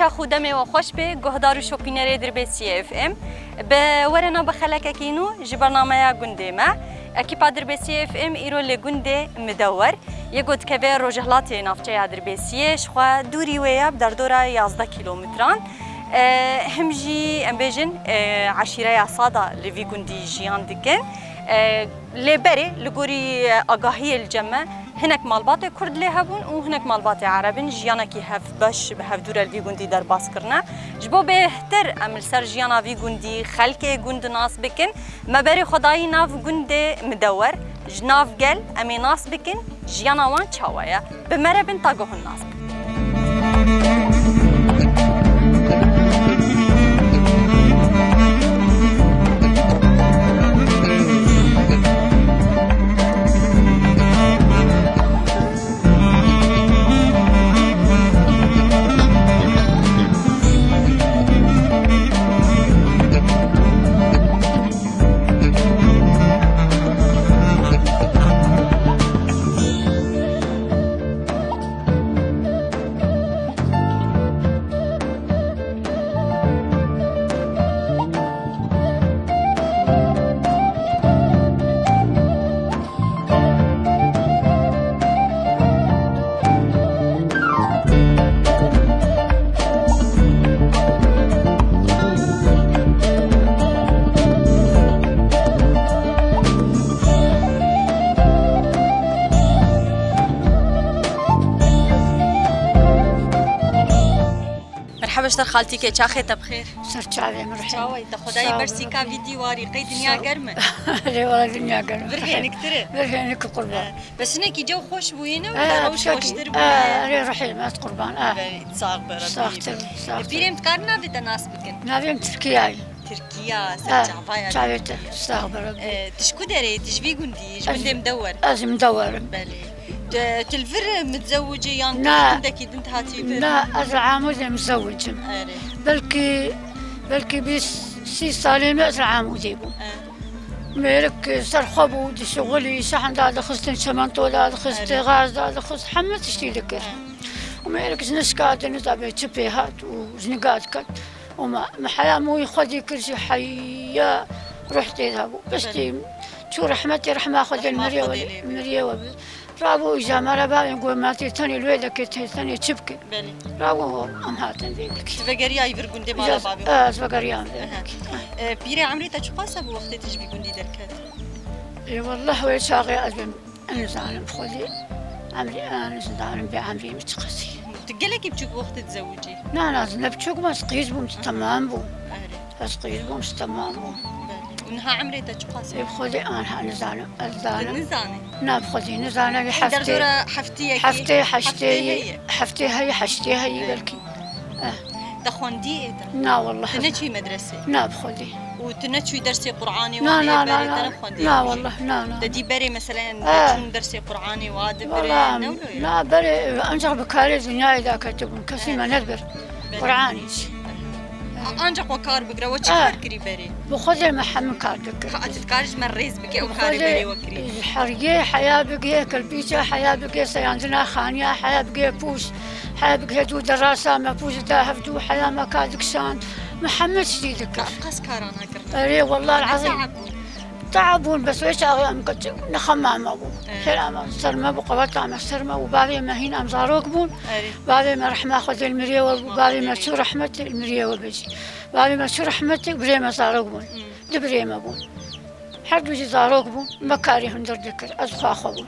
روجا خودمي وخوش به گهدار و شوپینر دربسی اف ام به ورنا بخلک کینو جبرنامه گنده ما اکیپا دربسی اف ام ایرو لگنده مدور یگود که به روجهلات نافچه دربسیش خو دوری ویاب در دورا 11 کیلومتران همجی امبیجن عشیره صادا لوی گندی جیان دکن لبری لگوری آگاهی الجمع هناك مالبات كرد له هبون وهناك مالبات عربين جيانا كي هف باش بهف دور الفيغوندي در باسكرنا جبو بهتر امل سر جيانا فيغوندي خلكي گوند ناس بكن مبري خداي ناف گوند مدور جناف گل امي ناس بكن جيانا وان چاوايا بمربن تاگوه الناس بشتر خالتي كي چاخه تبخير سرچاوي مرحبا چاوي ته خدای برسي کا فيديو واري قي دنيا گرمه لي والله دنيا گرمه برهنك ترى برهنك قربان بس انك جو خوش بوينه ولا روش خوش دربه لي روحي ما قربان تصاغ بربي بيرم تقارنا بتناس بكن نافيم تركيا تركيا سرچاوي چاويت استغ بربي تشكو دري تجبي گندي جبندي مدور لازم مدور بلي تلفر متزوجة يعني عندك بنت هاتي لا العامود متزوج بلكي بس 6 سالين العامود يبو ميرك سرخبو دي شغلي شحن دا خستن شمنتو دا خست غاز دا خست حمد تشتي لك وميرك زنسكات نتابع تشبي هات وزنقات كات وما محلا مو يخدي كل شي حيا رحت يذهبوا بس تي شو رحمتي رحمة اخذ المريوة رابو إجا مربا يقول ما تيتني الويلة كي تاني تشبكي رابو أم هاتن ذيك سبقريا يفرقون دي مالا بابي سبقريا بيري عمري تشوفاسا بوقت تجبي قندي دركات اي والله ويشاغي أزبم أنا زعلم خذي عمري أنا زعلم بعمري متقسي تقلك بتشوف وقت تزوجي لا لازم نبتشوف ما سقيز بوم تمام بو سقيز بوم تمام بو ونها عمري تشوفاسا بخذي أنا نزانة نزانة نعم بخذي نزانة لحفتي دردورة حفتي حفتي هي بالكي تخوندي إيه لا والله تنشي مدرسة لا بخذي وتنشي درسي قرآني لا والله لا تدي بري مثلا تشون درسي قرآني واد بري لا بري أنجح بكالي دنياي ذا كتبون كسي ما ندبر قرآني أنجح وكار بقرا وشكار كري بري بخذي محمد كار بقرا تتكارج من ريز بكي أو كاري بري وكري حرقي حياة بقي كلبيشة حياة بقي سيانزنا خانية حياة بقي بوش حياة بقي دو دراسة ما بوش داهف دو حياة ما كادكسان محمد شديدك أفقس كارانا كرنا أري والله العظيم تعبون بس ويش أغيام قد نخمام أبو حرام سرما بقوات عم سرما وبعدين ما هين أم زاروك بون بعدين ما رح أخذ المرية وبعدين ما شو رحمتي المرية وبيجي بعدين ما شو رحمتي بري ما زاروك بون دبري ما بون حد وجي زاروك بون ما كاري هندر ذكر أزخا خبون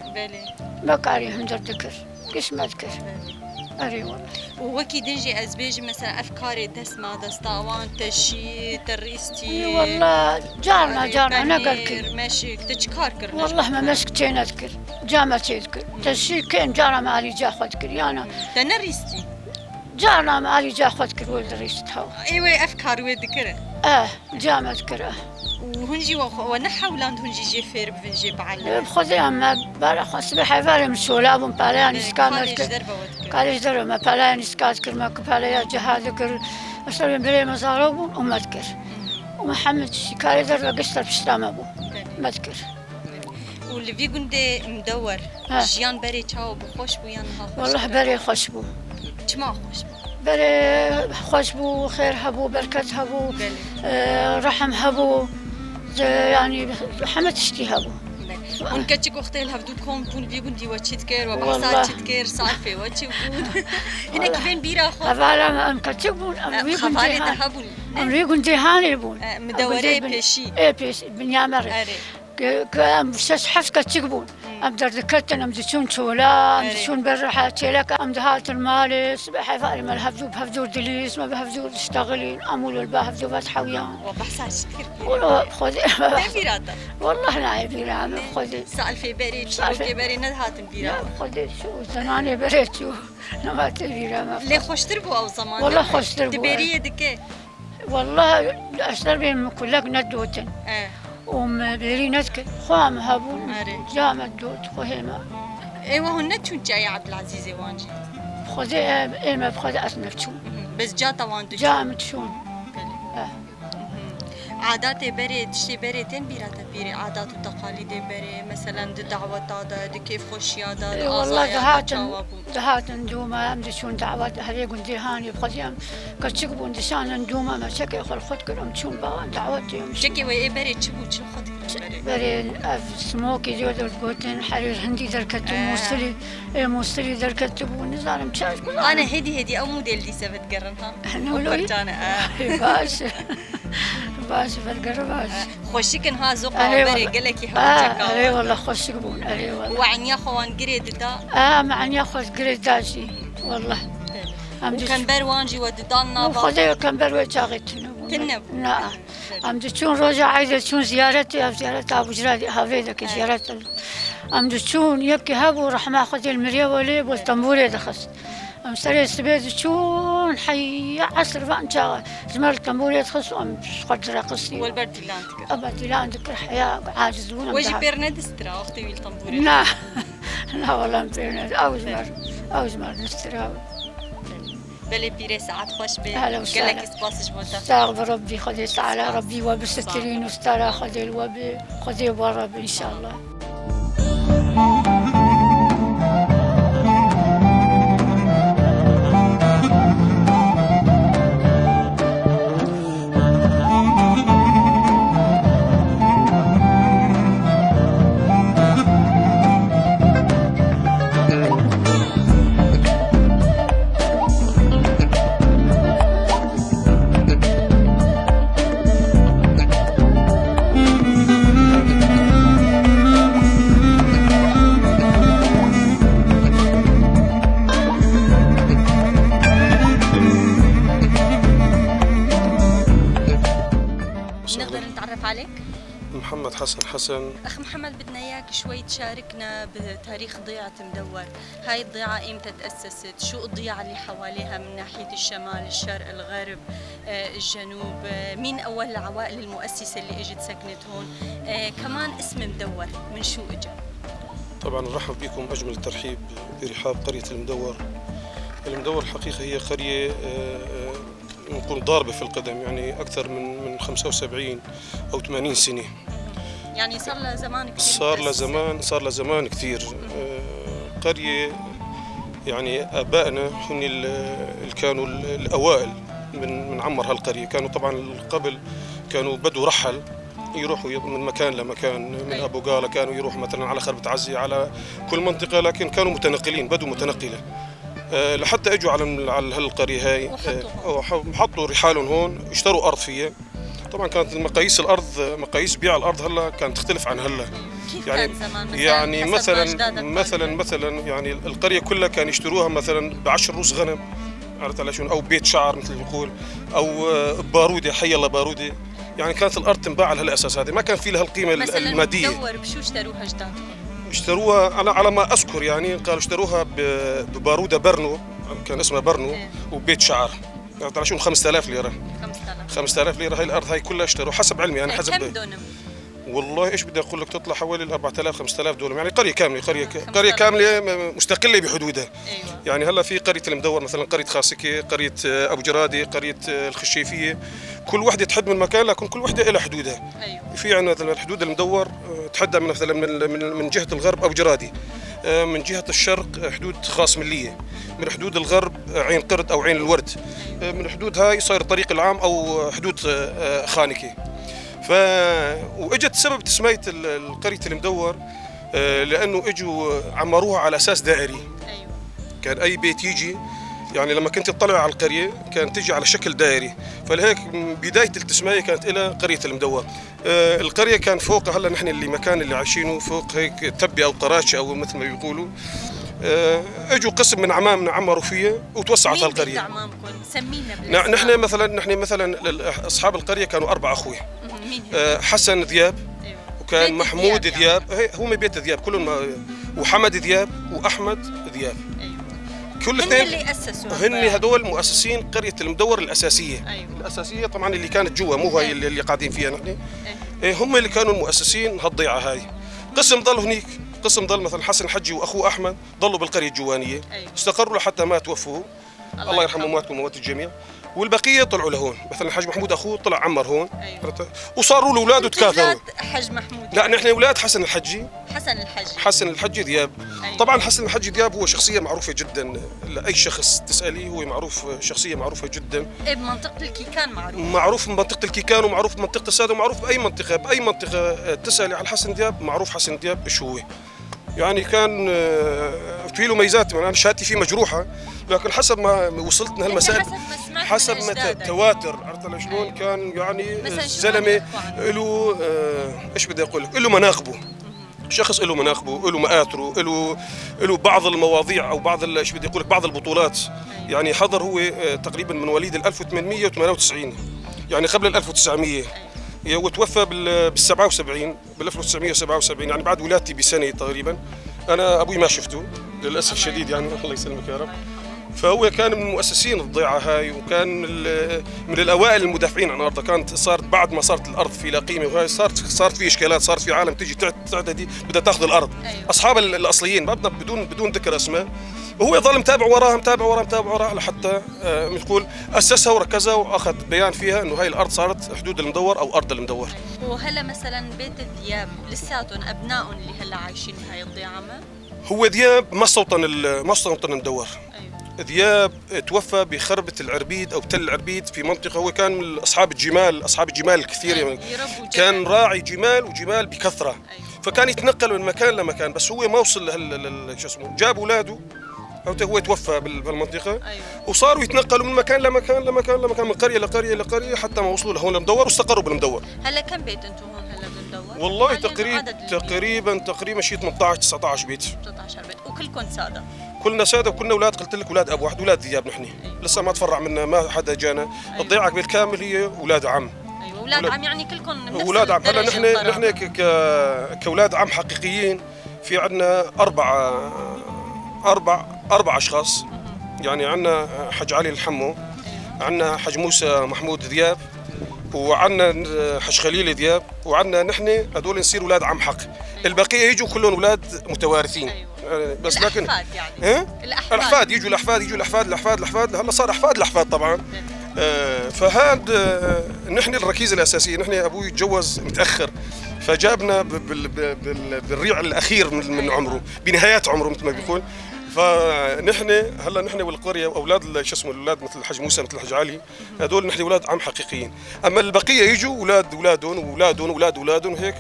ما كاري هندر ذكر كيش ما ذكر أري والله ووكي دنجي أزبيج مثلا أفكاري تسمع دستاوان تشي تريستي والله جارنا نقلكي ماشي تشكار كرنا والله ما مسكتين أذكر جامعة تذكر تشي كين جارنا مالي جا خذكر يانا تنريستي جارنا مالي جا خذكر ولد ريستها أيوة أفكار وذكره جامعة ذكره وهنجي ونحاولان هنجي جي فير بنجي بعلم بخذي أما بارخ أصبح فارم شولابهم باليان سكان قاليش درب ما باليان سكات كر ما كباليا جهاد كر أصلا بري مزاربون وما ذكر ومحمد شكاري درب قشطر بشتام أبو ما ذكر واللي بيقول ده مدور جيان بري تشاو بخوش بو يان والله بري خوش بو چما خوش بو بري خوش بو خير هبو بركت هبو رحم هبو يعني حمد تشتي هبو ونكتشك وقتها الهبدوكم بون بيقول دي واتشيت كير وبحصات شيت كير صافي واتشي بون هنا كيفين بيرا خو هذا ما انكتشك بون امريكون دهان امريكون دهان يبون مدوري بيشي بيش بنيامر كم شش حفظ كتشكبون أم ذكرتنا أم دشون شولا أم دشون برا تيلك أم دهات المال سبح فاري ما بهفدور دليس ما بهفدور تشتغلين أمول البهفدور بتحويان وبحساش كثير خذي بيراتا والله لا بيرام خذي سأل في بريد شو في بريد ندهات بيرام خذي شو زمان بريد شو نبات بيرام ليه خوش تربو أو زمان والله خوش تربو تبريه دكة والله أشتر بين كلك ندوتن بيري نذكر خوام هابون جامع دوت خوهما ايوه هن تشون جاي عبد العزيز وانجي خذي ايما بخذ اسنفتشون بس جا طوان دو جامع تشون عادات بري تشتي بري تن بيراتا بيري عادات وتقاليد بري مثلا دعوة هذا كيف خوشيا هذا والله دهاتن دوما ام دشون دعوات هذي قندي هاني بخذيهم كتشكبون دشان دوما ما شكي خل خد كلهم تشون با دعواتهم شكي وي بري تشبو تشل خد بري سموكي جود البوتن حرير هندي دركت موصلي موصلي دركت بو نزارم تشاش انا هدي او موديل دي سبت قرنها انا باش باش بالقرباش خوشك ها زوق بري قالك يحوجك اي والله خوشك بون اي والله وعني خوان قريد دا معني خوش قريد داشي والله وكان بروانجي وددالنا وخذي كان بروا جاغتنا تنب نعم ام تشون روجا عايزه تشون زيارتي ابو جرادي هافيدك زيارات ام تشون يبكي هابو راح ماخذ المريا ولي والطنبوري دخس ام سري سبيد تشون حي عصر فان شاغل زمر الطنبوري دخس ام قد رقصي والبرديلان تكر البرديلان تكر حياه عاجز لون وجي بيرند استرا اختي الطنبوري لا لا والله بيرند او زمر نسترا بلي بيري ساعات خوش بي قال لك سباس جملتها استغفر ربي خذي تعالى ربي وبسترين واسترا خذي الوبي خذي ورب ان شاء الله محمد حسن. أخ محمد بدنا إياك شوي تشاركنا بتاريخ ضيعة مدور. هاي الضيعة إمتى تأسست؟ شو الضيعة اللي حواليها من ناحية الشمال، الشرق، الغرب، الجنوب؟ مين أول العوائل المؤسسة اللي إجت سكنت هون؟ كمان اسم مدور من شو إجا؟ طبعا نرحب بكم أجمل الترحيب برحاب قرية المدور. المدور الحقيقة هي قرية نقول ضاربة في القدم، يعني أكثر من 75 أو 80 سنة. يعني صار لها زمان كثير. صار لها زمان كثير. قرية يعني آبائنا هم اللي كانوا الأوائل من عمر هالقرية. كانوا طبعا قبل كانوا بدو رحل يروحوا من مكان لمكان، من أبو قالة كانوا يروحوا مثلا على خربة عزي، على كل منطقة، لكن كانوا متنقلين، بدو متنقلة لحتى اجوا على هالقريه هاي، حطوا رحالهم هون، اشتروا ارض فيها. طبعا كانت مقاييس الارض، مقاييس بيع الارض هلا كانت تختلف عن هلا. يعني يعني مثلا يعني القريه كلها كان يشتروها مثلا ب10 روس غنم، عرفت علي شلون، او بيت شعر مثل ما نقول، او باروده، حي الله باروده. يعني كانت الارض تنباع على هالاساس هذا، ما كان في لها القيمه الماديه. مثلا مدور بشو اشتروها اجدادكم؟ اشتروها أنا على ما أذكر، يعني قالوا اشتروها ببارودة برنو، كان اسمها برنو، وبيت شعر. يعني على شو 5000 ليرة. 5000 ليرة. هاي الأرض هاي كلها اشتروا حسب علمي أنا، حسب كم دونم؟ والله إيش بدي أقول لك، تطلع حوالي 4000 5000 دولار، يعني قرية كاملة، قرية كاملة مستقلة بحدودها. أيوة. يعني هلا في قرية المدور مثلا، قرية خاصكي، قرية أبو جرادي، قرية الخشيفية، كل وحدة تحد من مكان، لكن كل وحدة لها حدودها. أيوة. في عندنا مثلا الحدود المدور تحدى مثلا من جهة الغرب أبو جرادي، من جهة الشرق حدود خاص ملية، من حدود الغرب عين قرد أو عين الورد، من حدود هاي صار الطريق العام أو حدود خانكي. واجت سبب تسمية القرية المدور لأنه اجوا عمروها على أساس دائري. كان أي بيت يجي يعني لما كنت تطلع على القرية كانت تجي على شكل دائري، فلهيك بداية التسمية كانت إلى قرية المدور. القرية كان فوق، هلا نحن اللي مكان اللي عايشينه فوق هيك تبة أو قراشة أو مثل ما بيقولوا. اجوا قسم من عمامنا عمروا فيها وتوسعت هالقرية. مين عمامكم؟ سمينا نحن مثلا أصحاب القرية كانوا 4 أخوة. حسن ذياب، وكان محمود ذياب، هم بيت ذياب كلهم، وحمد ذياب وأحمد ذياب. كل اثنين اللي أسسوا، هن هذول مؤسسين قرية المدور الأساسية. الأساسية طبعا اللي كانت جوا، مو هاي اللي قاعدين فيها نحن. هم اللي كانوا المؤسسين هالضيعة هاي. قسم ضل هنيك، قسم ضل مثلا حسن الحجي وأخوه أحمد ضلوا بالقرية الجوانية. استقروا لحتى ما توفوا، الله يرحمه مواتكم وموات الجميع. والبقية طلعوا لهون، مثلا الحاج محمود أخوه طلع عمر هون. وصاروا له أولاده تكاثروا. حاج محمود؟ لا نحن أولاد حسن الحجي. حسن الحجي ذياب. طبعا حسن الحجي ذياب هو شخصية معروفة جدا لأي شخص تسأليه، هو معروف، شخصية معروفة جدا. بمنطقة الكيكان معروف بمنطقة الكيكان، ومعروف بمنطقة السادة، ومعروف بأي منطقة تسألي على حسن ذياب معروف حسن ذياب إيش هو. يعني كان في له ميزات، أنا شهادتي فيه مجروحة، لكن حسب ما وصلت من هالمسائل، حسب ما تواتر، عرفت شلون كان يعني الزلمة له ايش بدي اقول لك، له مناقبه، شخص له مناقبه، له مآثره، له بعض المواضيع او بعض ايش بدي اقول لك بعض البطولات. يعني حضر هو تقريبا من مواليد 1898، يعني قبل 1900، وتوفى بال 77 بال 1977، يعني بعد ولادتي بسنة تقريبا. أنا أبوي ما شفته للأسف الشديد، يعني الله يسلمك يا رب. فهو كان من مؤسسين الضيعة هاي، وكان من الأوائل المدافعين عن أرضها. كانت صارت بعد ما صارت الأرض في لا قيمة، وهاي صارت في إشكالات، صارت في عالم تيجي تعتدي بدها تاخذ الأرض. أصحاب الأصليين بدون ذكر أسماء، وهو ظل متابع وراها لحتى نقول أسسها وركزها وأخذ بيان فيها إنه هاي الأرض صارت حدود المدور أو أرض المدور. وهلا مثلا بيت الذياب لساتهم أبنائهم اللي هلا عايشين بهاي الضيعة؟ هو ذياب ما استوطن المدور. ذياب توفى بخربة العربيد أو تل العربيد في منطقة، هو كان من أصحاب الجمال الكثير، يعني كان راعي جمال بكثرة. فكان يتنقل من مكان لمكان، بس هو ما وصل شو اسمه، جاب أولاده هو توفى بالمنطقة. وصاروا يتنقلوا من مكان لمكان من قرية لقرية حتى ما وصلوا لهون المدور واستقروا بالمدور. هلا كم بيت انتم هون هلا بالمدور؟ والله تقريبا شيء 18-19 بيت. 19 بيت، وكلكم سادة؟ كلنا سادة، وكلنا اولاد، قلت لك اولاد اب واحد، اولاد ذياب نحن. لسه ما تفرع منا، ما حدا جانا. الضيعة بالكامل هي اولاد عم. اولاد عم، يعني كلكم نفس اولاد عم. هلا نحن كاولاد عم حقيقيين في عندنا أربع أشخاص. يعني عندنا حج علي الحمو، عندنا حج موسى محمود ذياب، وعندنا حج خليل ذياب، وعندنا نحن هذول نصير أولاد عم حق. البقية يجوا كلهم أولاد متوارثين. بس لكن يعني الأحفاد يجوا الأحفاد هلا صار أحفاد طبعا. فهاد نحن الركيزة الأساسية. نحن أبوي تجوز متأخر، فجابنا بالريع الأخير من عمره، بنهايات عمره مثل ما بيقول. فنحن هلا نحن والقريه اولاد شو اسمه الاولاد مثل الحاج موسى مثل الحاج علي، هذول نحن اولاد عم حقيقيين. اما البقيه يجوا اولادهم هيك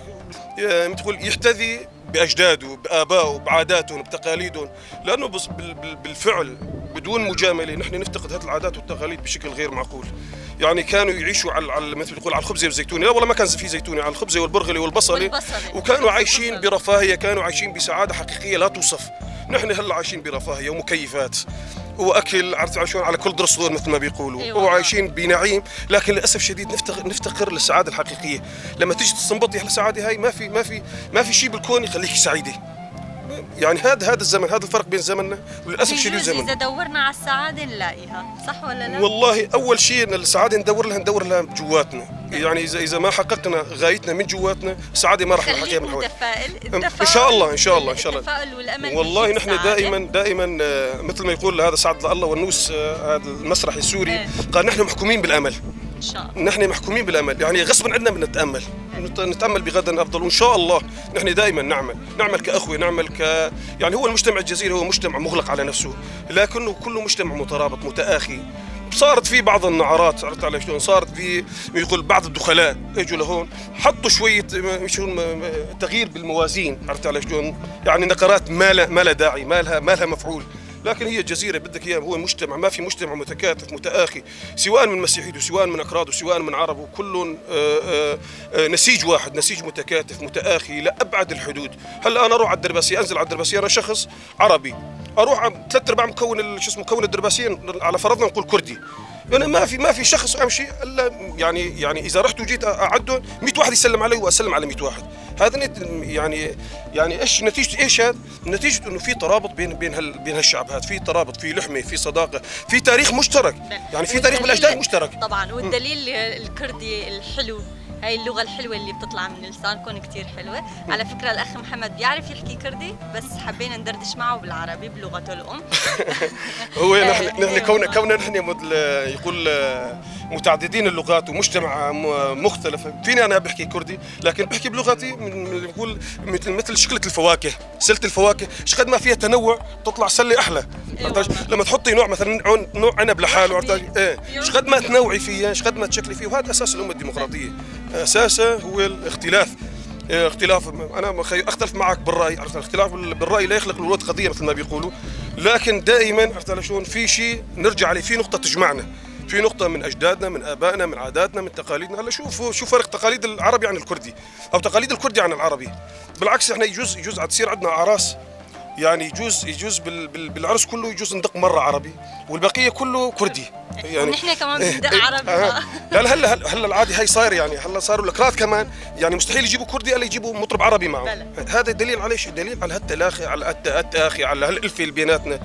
تقول يحتذي باجداده، بابائه، بعاداتهم، بتقاليدهم، لانه بالفعل بدون مجامله نحن نفتقد هذه العادات والتقاليد بشكل غير معقول. يعني كانوا يعيشوا على مثل بيقول على الخبزه والزيتونه، لا والله ما كان في زيتونه، على الخبزه والبرغله والبصله، وكانوا عايشين برفاهيه، كانوا عايشين بسعاده حقيقيه لا توصف. نحن هلا عايشين برفاهيه ومكيفات واكل، عرفت شلون، على كل ضرس دور مثل ما بيقولوا، وعايشين بنعيم. لكن للاسف الشديد نفتقر للسعاده الحقيقيه. لما تيجي تستنبطي هالسعاده هاي، ما في شيء بالكون يخليك سعيده. يعني هذا الزمن، هذا الفرق بين زمننا وللاسف الشديد زمن. اذا دورنا على السعاده نلاقيها، صح ولا لا؟ والله اول شيء السعاده ندور لها جواتنا. يعني اذا ما حققنا غايتنا من جواتنا، السعاده ما راح نحققها من حولنا. ان شاء الله التفاؤل والامل. والله نحن دائما مثل ما يقول هذا سعد الله والنوس، هذا المسرح السوري، قال نحن محكومين بالامل. ان شاء الله. نحن محكومين بالامل، يعني غصبا عنا بنتامل، نتامل بغد افضل، وان شاء الله نحن دائما نعمل كاخوه، نعمل يعني هو المجتمع الجزيري هو مجتمع مغلق على نفسه، لكنه كله مجتمع مترابط متآخي. صارت في بعض النعرات، عرفت علي شلون؟ صارت في يقول بعض الدخلاء اجوا لهون حطوا شويه تغيير بالموازين، عرفت علي شلون؟ يعني نقرات ما لا داعي، ما لها مفعول. لكن هي جزيرة بدك إياه، هو مجتمع، ما في مجتمع متكاتف متآخي، سواء من مسيحيته سواء من أكراده سواء من عربه، كلهم نسيج واحد، نسيج متكاتف متآخي لأبعد الحدود. هلا أنا أروح على الدرباسية، أنزل على الدرباسية، أنا شخص عربي، أروح 3/4 مكون الدرباسيين على فرضنا نقول كردي. يعني ما في شخص امشي الا يعني اذا رحت وجيت اعدهم 100 واحد يسلم علي واسلم على 100 واحد. هذا يعني ايش نتيجه ايش هذا؟ نتيجه انه في ترابط بين هالشعب هذا، في ترابط، في لحمه، في صداقه، في تاريخ مشترك، يعني في تاريخ بالاجداد مشترك. طبعا، والدليل الكردي الحلو، هاي اللغة الحلوة اللي بتطلع من لسانكم كتير حلوة. على فكرة الأخ محمد بيعرف يحكي كردي، بس حبينا ندردش معه بالعربي بلغته الأم. هو نحن كوننا نحن يقول متعددين اللغات ومجتمع مختلف. فيني أنا بحكي كردي لكن بحكي بلغتي يقول مثل شكلة الفواكه، سلة الفواكه، شقد ما فيها تنوع تطلع سلة أحلى. لما تحطي نوع مثلا نوع عنب لحاله، شقد ما تنوعي فيها شقد ما تشكلي فيه. وهذا أساس الأمة الديمقراطية، أساسه هو الاختلاف. أنا أختلف معك بالرأي، عرفت؟ الاختلاف بالرأي لا يخلق الود قضية مثل ما بيقولوا، لكن دائما عرفت شلون في شيء نرجع عليه، في نقطة تجمعنا، في نقطة من أجدادنا، من آبائنا، من عاداتنا، من تقاليدنا. هلا شوف فرق تقاليد العربي عن الكردي أو تقاليد الكردي عن العربي. بالعكس احنا يجوز عاد تصير عندنا أعراس، يعني يجوز بالعرس كله يجوز ندق مرة عربي والبقية كله كردي. يعني نحن كمان بندق عربي. لا هلا العادي هاي صاير، يعني هلا صاروا الأكراد كمان يعني مستحيل يجيبوا كردي الا يجيبوا مطرب عربي معه. هذا دليل على ايش؟ دليل على هالتلاخي، على التآخي، على هالألفة اللي بيناتنا.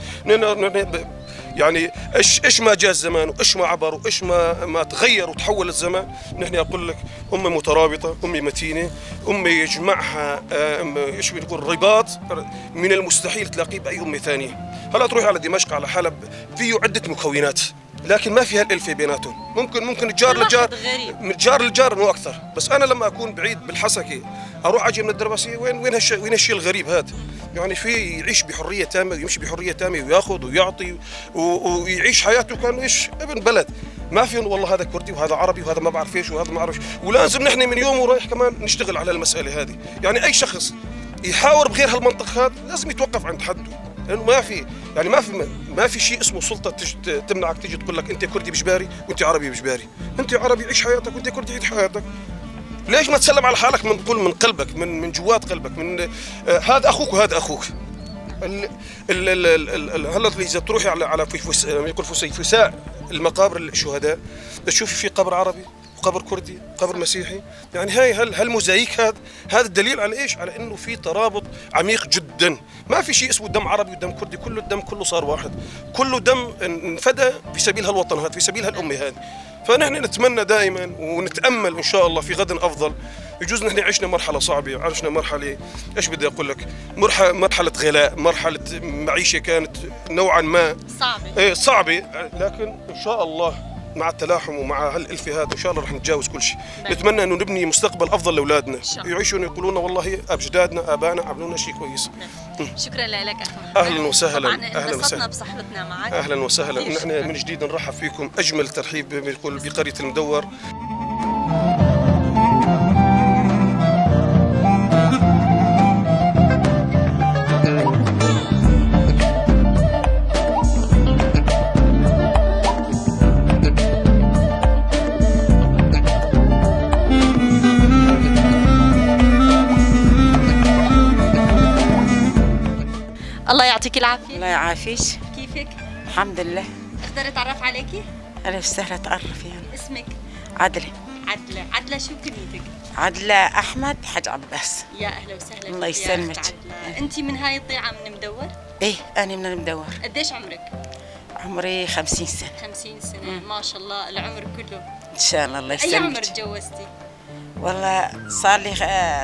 يعني ايش ما جاء الزمان وايش ما عبر وايش ما تغير وتحول الزمان. نحن اقول لك امه مترابطه، امه متينه، امه يجمعها ايش بنقول رباط من المستحيل تلاقيه باي امه ثانيه. هلا تروح على دمشق على حلب فيه عده مكونات لكن ما في هالألفة بيناتهم. ممكن الجار للجار مو اكثر. بس انا لما اكون بعيد بالحسكه اروح اجي من الدرباسيه، وين هالشيء الغريب هذا؟ يعني في يعيش بحريه تامه ويمشي بحريه تامه وياخذ ويعطي ويعيش حياته كانه ايش ابن بلد. ما في والله هذا كردي وهذا عربي وهذا ما بعرف ايش وهذا ما اعرف. ولازم نحن من يوم ورايح كمان نشتغل على المساله هذه. يعني اي شخص يحاور بغير هالمنطق هذا لازم يتوقف عند حده، لانه ما في شيء اسمه سلطه تمنعك تيجي تقول لك انت كردي بجباري وانت عربي بجباري. انت عربي عيش حياتك وانت كردي عيش حياتك. ليش ما تسلم على حالك من قلبك، من جوات قلبك، من هذا اخوك وهذا اخوك. هلا اذا تروحي على يقول فساء المقابر الشهداء تشوفي في قبر عربي وقبر كردي وقبر مسيحي. يعني هاي هالموزايك هذا الدليل على ايش؟ على انه في ترابط عميق جدا. ما في شيء اسمه دم عربي ودم كردي، كله الدم كله صار واحد، كله دم انفدى في سبيل هالوطن هذا، في سبيل هالامه هذه. فنحن نتمنى دائما ونتامل ان شاء الله في غد افضل. يجوز نحن عشنا مرحله صعبه، عشنا مرحله ايش بدي اقول لك، مرحله غلاء، مرحله معيشه كانت نوعا ما صعبه، لكن ان شاء الله مع التلاحم ومع هالألفة هذا ان شاء الله رح نتجاوز كل شيء. نتمنى انه نبني مستقبل افضل لاولادنا، يعيشون يقولون والله اجدادنا ابائنا عملوا لنا شيء كويس. شكرا لك اخ محمد. اهلا وسهلا. طبعا انبسطنا بصحبتنا معك. اهلا وسهلا. نحن من جديد نرحب فيكم، اجمل ترحيب بيقول بقريه المدور. الله يعطيك العافية. الله يعافيك. كيفك؟ الحمد لله. اقدر اتعرف عليكي؟ أهلا وسهلا. تعرف يعني. اسمك؟ عدلة. عدلة شو كنيتك؟ عدلة أحمد حج عباس. يا أهلا وسهلا. الله يسلمك. أنت من هاي الضيعة من مدور؟ إيه أنا من المدور. قديش عمرك؟ عمري 50 سنة. 50 سنة. ما شاء الله العمر كله. إن شاء الله. الله يسلمك. أي عمر تجوزتي؟ والله صار لي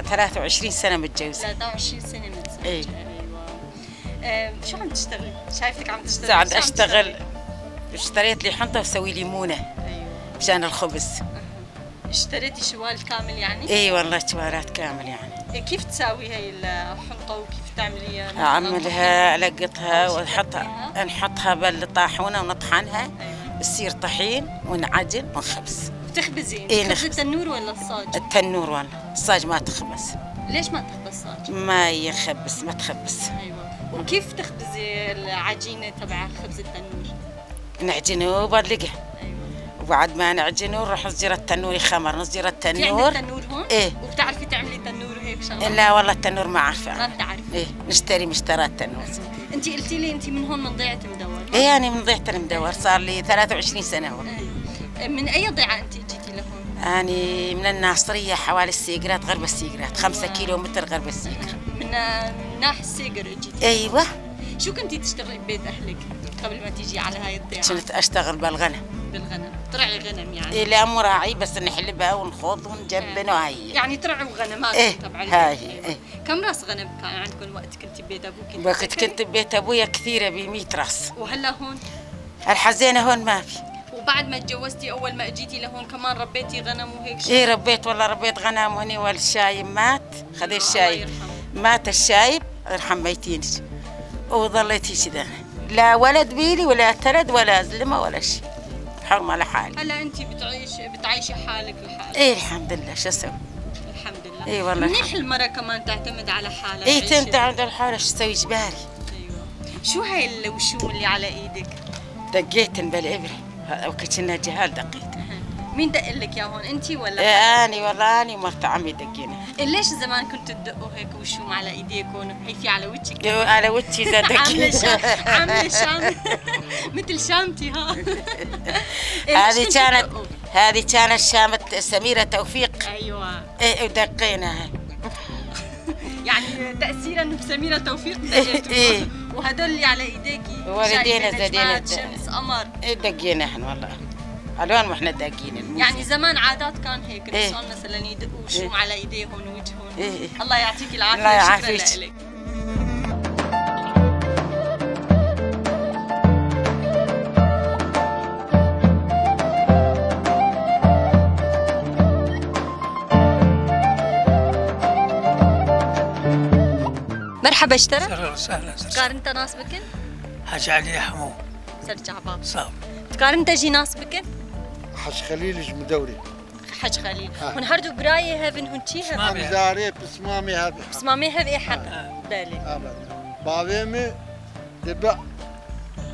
23 سنة متجوزة. 23 سنة متزوجة. إيه. شو عم تشتغلي؟ شايفتك عم تشتغلي. ساعد أشتغل. اشتريت لي حنطة وسوي ليمونة. أيوة. مشان الخبز. اشتريتي شوال كامل يعني؟ اي والله شوارات كامل يعني. كيف تساوي هاي الحنطة وكيف تعمليها؟ اعملها القطها نحطها بالطاحونه ونطحنها. أيوة. تصير طحين ونعجن ونخبز. بتخبزي إيه تخبزي التنور ولا الصاج؟ التنور والله الصاج ما تخبز. ليش ما تخبز الصاج؟ ما يخبز ما تخبز. ايوه. وكيف تخبزي العجينة تبع خبز التنور؟ نعجنه وبرلقه. ايوه. وبعد ما نعجنه نروح نصدر التنور يخمر. نصدر في التنور. عندك تنور هون؟ ايه. وبتعرفي تعملي تنور وهيك شغلات؟ لا والله التنور ما عارفه. ما بتعرفي؟ ايه نشتري مشترات تنور. انت قلتي لي انت من هون من ضيعة مدور. ايه يعني من ضيعة المدور صار لي 23 سنه هون. أيوة. من اي ضيعة انت جيتي لهون؟ أنا من الناصرية حوالي السيقرات غرب السيقرات 5 كيلومتر غرب السيقر. من ناحية السيقر جيتي؟ أيوة. شو كنتي تشتغلي ببيت أهلك قبل ما تيجي على هاي الضيعة؟ كنت أشتغل بالغنم. بالغنم، ترعي غنم يعني؟ إيه لا مو راعي بس نحلبها ونخوض ونجبن وهي. يعني ترعوا غنمات إيه تبع هاي. البيت. إيه. كم راس غنم كان عندكم وقت كنتي ببيت أبوك؟ وقت كنت ببيت أبويا كثيرة ب100 راس. وهلا هون؟ الحزينة هون ما في. وبعد ما تجوزتي أول ما أجيتي لهون كمان ربيتي غنم وهيك شيء؟ إيه ربيت والله ربيت غنم هني والشايب مات. خذ الشايب. يرحمه. مات الشايب يرحم ميتين. وظليت هيك ذا. لا ولد بيلي ولا تلد ولا زلمة ولا شيء. حرمة لحالي. هلا أنت بتعيشي حالك لحالك؟ إيه الحمد لله شو أسوي؟ الحمد لله. إيه والله منيح المرة كمان تعتمد على حالها. إيه تعيش. تعتمد على حالها شو تسوي إجباري. أيوة. شو هاي الوشوم اللي على إيدك؟ دقيتن بالإبرة وقت كنا جهال دقيت. مين دق لك يا هون انت ولا؟ إيه أنا والله أنا ومرت عمي دقينا. ليش زمان كنتوا تدقوا هيك وشوم على ايديكم هيفي على وجهك؟ على وجهي إذا دقينا. عامله شام مثل شامتي ها. هذه كانت شامة سميرة توفيق. ايوه. إيه ودقيناها. يعني تأثيرا بسميرة توفيق دقيتوا. إيه. وهدول اللي على ايديكي والدينا زادين شمس قمر. إيه دقيناهن والله. الوان ما احنا داقين. يعني زمان عادات كان هيك النسوان إيه. مثلا يدقوا شوم على ايديهم ووجههم. إيه. الله يعطيك العافيه. الله يعافيك. شكرا لك. مرحبا اشترى. اهلا وسهلا. تقار انت ناس بكن؟ حاج علي حمو سرجع باب. صاب. تقار انت جي ناس بكن؟ حج خليل جمدوري حج خليل. هون هردو برايه هافن هون تشي هافن. حمزاري بسمامي هذا. بسمامي هاف حق. بالي. بابي دبا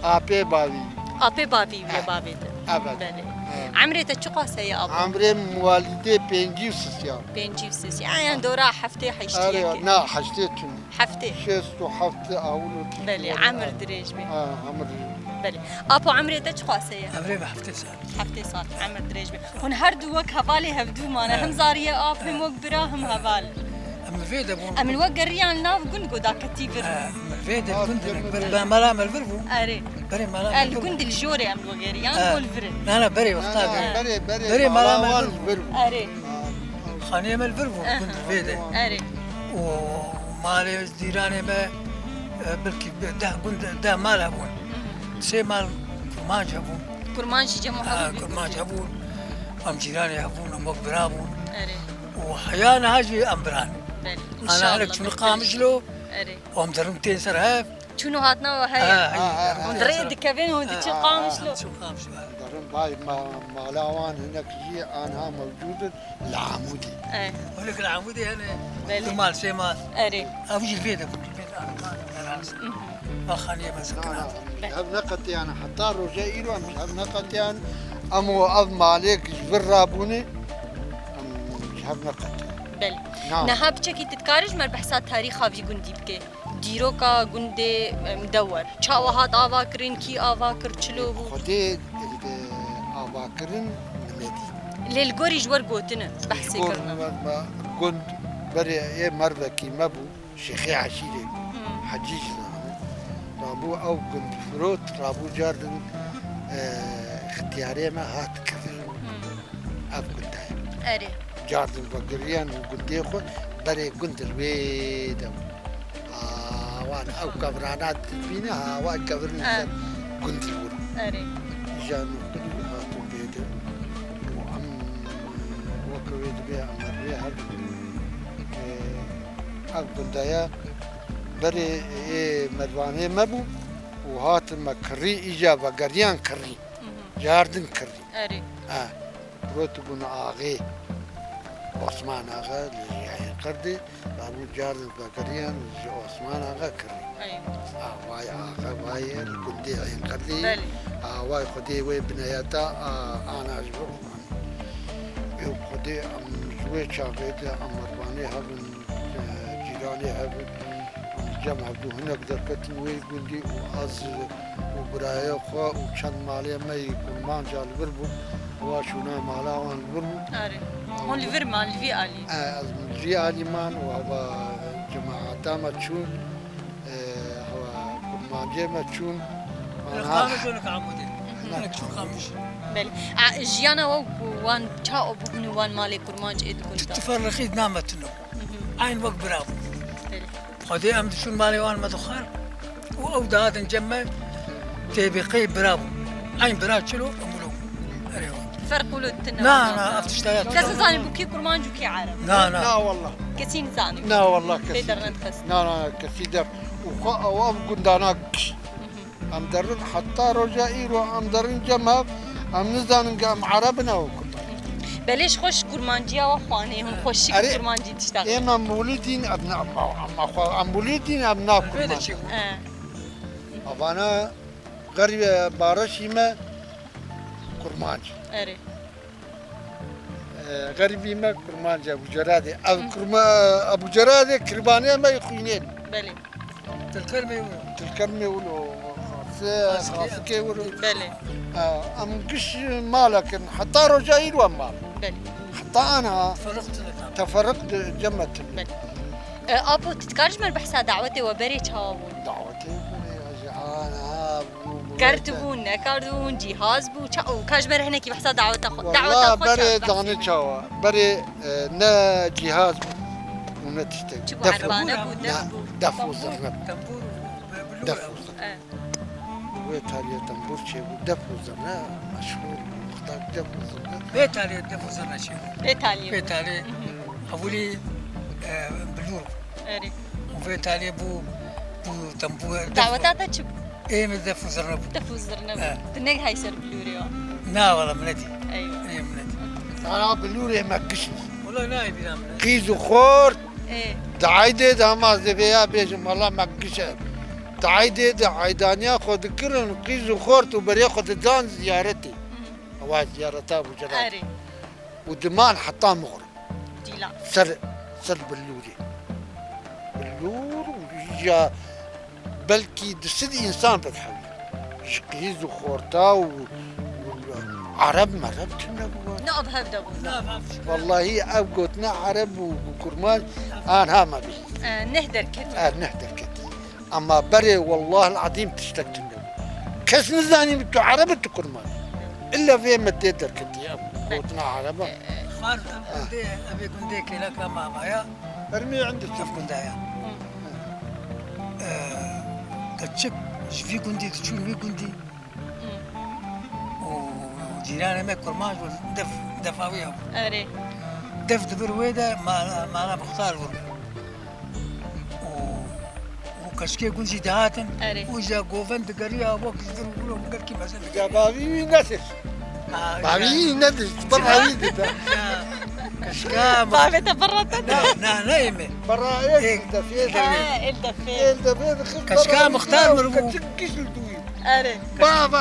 ابي بابي. ابي بابي ويا بابي. ابد. بالي. عمري تشقاسه يا ابو. عمري موالدي بينجيوسس يا. بينجيوسس يعني دورا حفتي حيشتي. ايوه نا حشتيتهم. حفتي. شيستو حفتي اولو. بالي عمر دريج بي. عمر. بالي. ابو عمري تشقاسه يا. عمري ما حفتي صار. حفتي صار عمر دريج بي. هون هردو وك هفالي هفدو مانا هم زاريه اب هم وك براهم هفال. اما فيدا بون. امن وك ريان ناف قنقو دا كتيفر. اما فيدا كنت ملا مالفرفو. اري. بري ملا. الكند الجوري امن وك ريان والفرن. انا بري وقتها بري ملا مالفرفو. اري. خانيه مالفرفو كنت فيدا. اري. ومالي ديراني ما بلكي ده مال هبون. سي مال كرماج هبون. كرماج جمعوا كرماج هبون. ام جيراني هبون ام برابون. اري. وحيانا هاجي امبران. انا هلك شنو قامش له. اري. وام درمتين سرهاف. شنو هاتنا وهي. وندري كيفين هون دتش قامش له. شو قامش درم باي ما لاوان هناك جي انا موجود العمودي. ايه. ولك العمودي انا بلي. كرمال سيمال. اري. ابوجي الفيدا انا كان راس. ما خانيه ما سكنات. هب نقطي انا حتى رجاء له مش هب نقطي انا امو اضم عليك جبرابوني مش هب نقطي. بلي. نعم. نهاب تشكي تتكارج مر بحثات تاريخ في جندي بكي. دیروکا گنده مدور چاوهات آوا کرن کی آوا کر چلو بو خودی آوا کرن نمیدی لیل گوری جور گوتنه بحثی کرنا گند برای یه مرد کی مبو شیخی عشیره حجیج رابو او گند فروت رابو جاردن اختیاری ما هات کرن اب گندای اره جاردن بگریان و گندی خود برای گند الویدم وانا او كبرانات فينا وانا كبرنا كنت الورا اري جانو قلبي هاتو بيدو بي أمر بي هذا أقول دايا بري مدواني مبو وهات مكري إجابة قريان كري جاردن كري أري بروت بن آغي عثمان آغا اللي يعني قردي أبو جاردن بقريان عثمان آغا كري أيوة واي آغا واي القندي عين قردي بلي واي خدي وي بنياتا أنا أجبر يو خدي أم جوي شاقيت أم مدواني هبن جيراني هبن جمع بدو هنا بدركت وي قندي وأز وبرايا خوا وشان مالي ما يكون ما جال بربو واشونا مالا وان بربو أري هون الفيرمان الفي آلي از مجري آلي مان وهو جماعة ما تشون هو كرمانجي ما تشون القامش ولا عمودي أنا شو قامش بلي جيانا وان تشاو بكون وان مالي كرمانج إد كنت تفرخي نامتنا عين وقت برافو خدي أمد شو مالي وان مدخار وأوداد نجمع تبقي برافو عين برافو شلو أملو أيوة فرق ولود تنا لا أفتشتايات كذا زاني بوكي كرمانج وكي عرب لا والله كسين زاني لا والله كثير بيدر نتخس لا كثير وأب قندانا أم درن حتى رجائي وأم درن جمع أم نزان قام عربنا وكل بليش خوش كرمانجيا وخواني هم خوشي أري. كرمانجي تشتغل إما مولدين أبناء أم مولدين أبناء هذا كرمان شيء أبانا غريب بارشي ما كرمانج أري غريبي ما كرمانج أبو جرادي أبو جرادي كربانية ما يخينين بلي تذكرني تلكرمي ولو خاصكي ولو بلي أم قش مالك حتى رجائي وأمال بلي حتى أنا فرقت تفرقت جمة بلي أبو تتكارج من بحث دعوتي وبري تشاوون دعوتي أنا كارتبون كاردون جهاز بو تشاو كاجمر هنا كي بحث دعوتي والله بري داني شوا بري نا جهاز ونا تشتغل شو عربانة بو دفو دفو زرنب تنبور دفو زرنب ويتاليا تنبور شيء دفو زرنب مشهور مختار دفو زرنب بيت علي دفو زرنا شيء بيتالي بيت علي أولي بلور أري وبيت علي بو تنبور دعوتاتا تشب إيه من دفو زرنا دفو زرنا تنك هاي سر بلوريو نا والله منتي أيوة إيه منتي أنا بلوري ما قشني والله نايم بلا منتي قيزو خور إيه دعايدة دهما زبيا بيجم والله ما قشة دعايدة دعايدانيا خود كرن قيزو خورت وبري خود دان زيارتي هواي زيارتها أبو جلال أري ودمان حتى مغرب ديلا سر بلوري بلور ويجا بلكي دسد إنسان بتحوي شقيز وخورتا وعرب مرب تنبوا نقب هبدبو لا ما في والله أبقوتنا عرب وكرمان أنا ما بي نهدر كتب نهدر كده أما بري والله العظيم تشتك تنبوا كس نزاني بتو عرب بتو كرمان إلا في متدر كده أبقوتنا عرب خار أبي كندي كلا كما معايا ارمي عندك كيف كندايا كتشك في كندي تشون في كندي وجيراني ما كرماج دف دفاوية أري دف دبر ويدا ما أنا بختار ورق وكشكي كنجي دهاتن أري. وجا قوفن دقريا وقت دبر ولو مقركي مثلا يا بابي نسش بابي نسش برا يدي كشكا بابي تبرت نايمة برا ايش دفيت الدفيت كشكا مختار مربوط كيش الدوي أري ما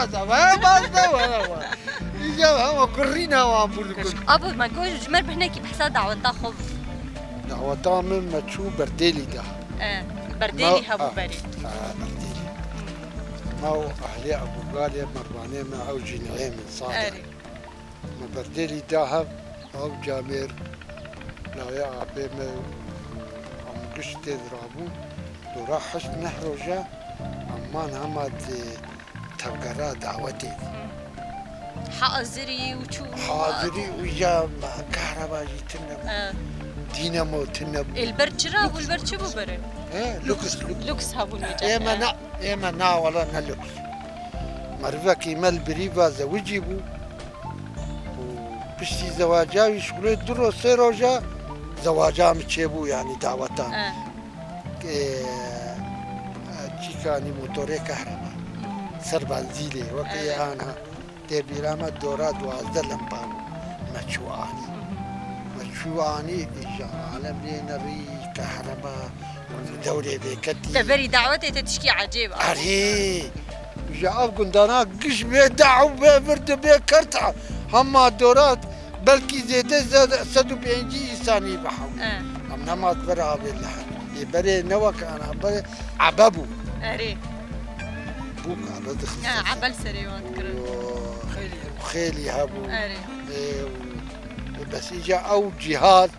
يجا كرينا وامبول أبو ما كوج جمر بهناكي بحسا دعوتا خب دعوة طامن ما تشو برديلي ده برديلي هبو بري برديلي ما هو أهلي أبو غالي مرباني ما أو جنعي من صادق أري ما برديلي دهب أو جامير لا يا أبي ما أم قشت يضربون وراح حش نحر وجا أمان همد تبقرا دعوتي حاضري وشو حاضري وجا كهرباء جيتنا دينامو تنبو البرد شرا والبرد شو بري لوكس لوكس هابو الوجه إما نا ولا نلوكس مرفا كيمال بريفا زوجيبو پشتی زەواجاوی شکڵێ درۆ سێ ڕۆژە زەواجام چێبوو ینی داوەتان چیکانی مۆتۆرێ کەهرەبا سەر بەنزیلێ وەکە ئانا تێبیرامە دۆرا 12 لەمپا مەچوانی مەچوانی ئیژا عالەم لێنەڕی کەهرەبا دەورێ بێکەتی دەبەری داوەتێتە تشکی عجیب ئەرێ ژە ئەو گوندانە گشت بێ داو بێ برد بێ کەرتە هەمما دۆرات بەلکی زێتە 105 ئیسانی بەحەو ئەم نەمات بەرابێت لە هەر بەرێ نەوەکانە بەرێ عەبە بوو ئەرێ بوو عەبە دخست عەبەل سەرێوان کرد خێلی هەبوو ئەرێ بەس ئیجا ئەو جیهاد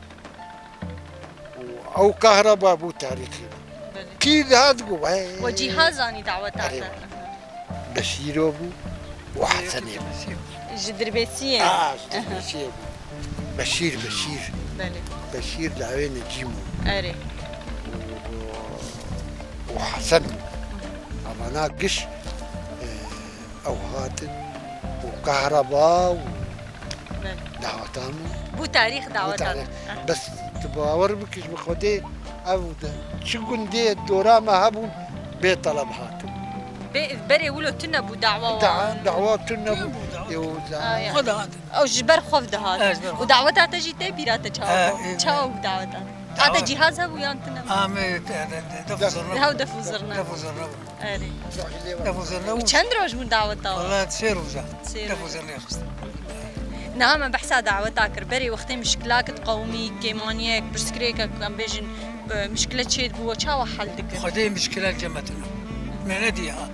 ئەو کەهرەبا بوو تاریخی کی دهات گو وجیهازانی داوەتاتە بەشیرۆ بوو وحەسەنێ ji dirbêsiyê بەشیر belê بەشیر لاوێ نەجیم و erê وحەسەن ئەمانە گشت ئەو هاتن و کەهرەبا و داوەتان بوو تاریخ داوەتان بەس باوەڕ بکەش بە خۆدێ ئەو چ گوندێ دۆرامە هەبوون بێتەڵەب هاتن berê wilo tu nebû dawa داوا تو نەبوو خدا هات ew ji ber xwev dihat û daweta te jî tê bîrate çaw daweta hate cîhaz hebû yan tu nebû عامل hew defû zirne erê çend roj bûn daweta والله تسيروزا سيروزا. تفوزرني نعم بحثا دعوتا كر بري وقتي مشكلات قومي كيمانيك برسكريكك ام بيجن مشكلة شيء بو تشاو حل دكر خدي مشكلة جمتنا من نديها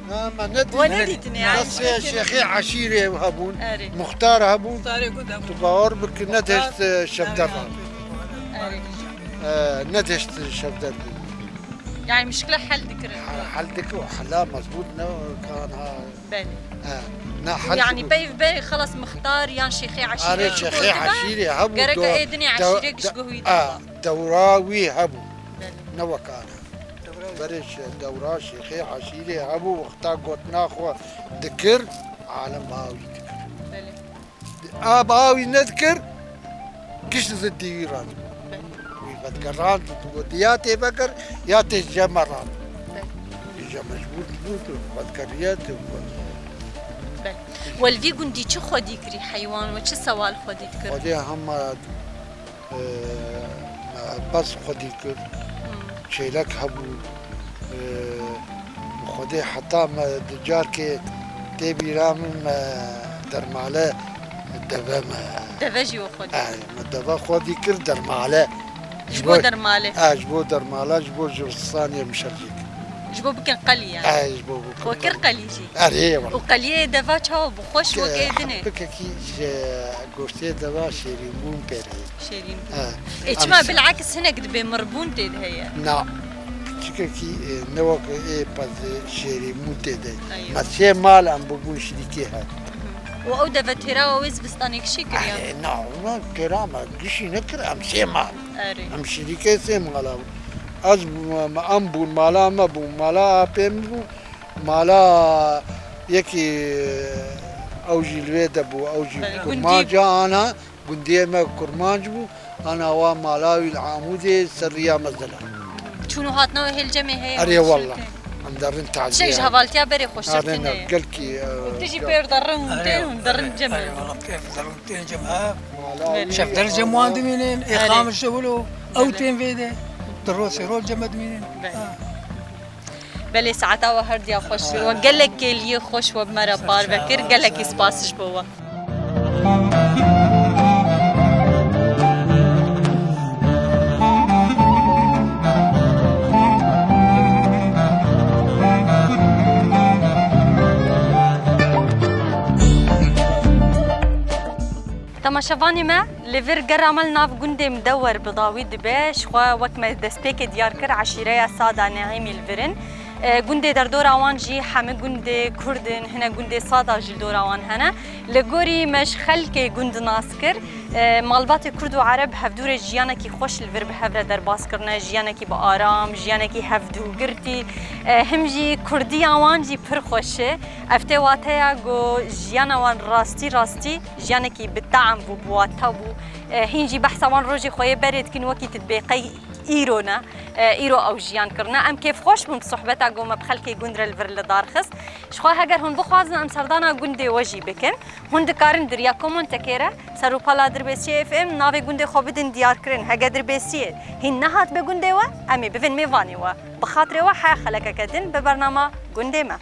ونديتني بس شيخي عشيرة هبون أري. مختار هبون طريق تباور بك ندهشت شبدر ندهشت شبدر يعني مشكلة حل دكر حلتك وحلا مزبوط كان بلي ها يعني بري خلص مختار يان شيخي عشيرة أنا شيخي عشيرة هبو قرق ايدني عشيرة قشقوي دوراوي هبو نوا كان برش دورا شيخي عشيرة هبو وقتا قوتنا خو ذكر عالم باوي ذكر باوي نذكر كش زدي يران وقد قران ودياتي بكر ياتي جمران يجا مجبور بوت وقد قريات والفي قندي چه خودي كري حيوان وچه سوال خودي كر خودي هم بس خودي كر شيلك هبو خودي حتى ما دجار كي تبي رامن درماله دبا ما دفجي وخودي دبا خودي كر درماله جبو درماله جبو درماله جبو جرسانية مشرجيك جبو بكن قلي يعني جبو وكر قليجي أريه والله وقليه دفا چاو بخوش وكيدنه بككي قوشتي دبا شيريمون بيري شيرين اجماع بالعكس هنا قد بمربون تيد هي نعم بككي نوك ايه باز شيريمون تيد ما شي مال ام بقول شريكي هاد او دفا تيرا ويز بستانيك شكر يعني نعم ما كرامة قشي نكر ام شي مال اري ام شريكي سي مالا از ام بون مالا ما بون مالا بيم بو مالا يكي اوجي الويدا بو اوجي كرمانجا انا بندي ما كرمانج بو انا وا مالاوي العامودي سريا مزلا شنو هاتنا وهي الجمع هي اري والله اندرن تعزيه شيء هفالتيا بري خوش انا شفتني قلكي تجي بير درن درن جمع والله كيف درنتين جمعة شاف درجة مواند منين إقامة شغله أو تين فيده دروسي رول جمد منين بلي ساعتا وهرديا خوش وقال لك كيلي خوش وبمرة بار بكر قال لك سباسش بوا تماشاوانی ما لفر گرامل ناف گنده مدور بضاوی دبش خو وکم دسپیک دیار کر عشیره سادا نعیمی الفرن گنده در دور آوان جی همه گنده کردن هنه گنده سادا جل دور آوان هنه لگوری مش خلک گند ناس کر مالبات کرد و عرب هفدور جیانکی خوش الور به هفر در باز کرنا جیانکی با آرام جیانکی هفدو گرتی هم جی کردی آوان جی پر خوشه افته واتیا گو جیان آوان راستی جیانکی بطعم بو بواتا بو هنجی بحث آوان روزی خوی برید کن وکی تدبیقی ایرونا ایرو او جیان کرنا ام کیف خوش بم صحبت گوم بخلکی گندر الور لدار خس شخوا هگر هون بخوازن ام سردانا گنده وجی بکن هون دکارن دریا کومنت کره سرو پالا دربسی اف ام ناوی گنده خوابدن دیار کرن هگر دربسی هین نهات به گنده و امی بفن میوانی و بخاطر و حیا خلق کدن به برنامه گنده ما